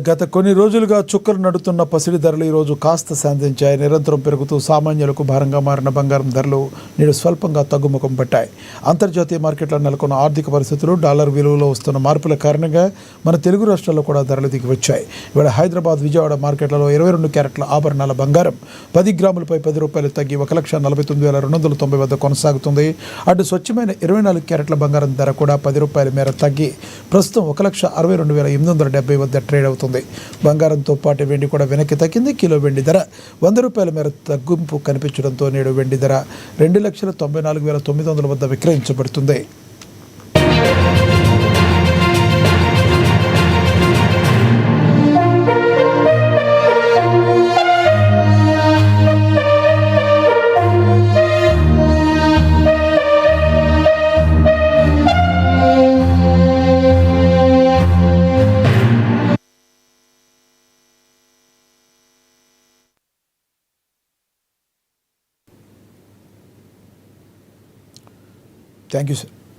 గత కొన్ని రోజులుగా చుక్కలు నడుతున్న పసిడి ధరలు ఈరోజు కాస్త శాంతించాయి. నిరంతరం పెరుగుతూ సామాన్యులకు భారంగా మారిన బంగారం ధరలు నేడు స్వల్పంగా తగ్గుముఖం పట్టాయి. అంతర్జాతీయ మార్కెట్లో నెలకొన్న ఆర్థిక పరిస్థితులు, డాలర్ విలువలో వస్తున్న మార్పుల కారణంగా మన తెలుగు రాష్ట్రాల్లో కూడా ధరలు దిగి వచ్చాయి. ఇవాళ హైదరాబాద్, విజయవాడ మార్కెట్లలో 22 క్యారెట్ల ఆభరణాల బంగారం 10 గ్రాములపై ₹10 తగ్గి 1,49,290 వద్ద కొనసాగుతుంది. అటు స్వచ్ఛమైన 24 క్యారెట్ల బంగారం ధర కూడా ₹10 మేర తగ్గి ప్రస్తుతం 1,62,870 వద్ద ట్రేడ్ అవుతుంది. బంగారంతో పాటు వెండి కూడా వెనక్కి తగ్గింది. కిలో వెండి ధర ₹100 మేర తగ్గింపు కనిపించడంతో నేడు వెండి ధర 2,94,900 వద్ద విక్రయించబడుతుంది. Thank you, sir.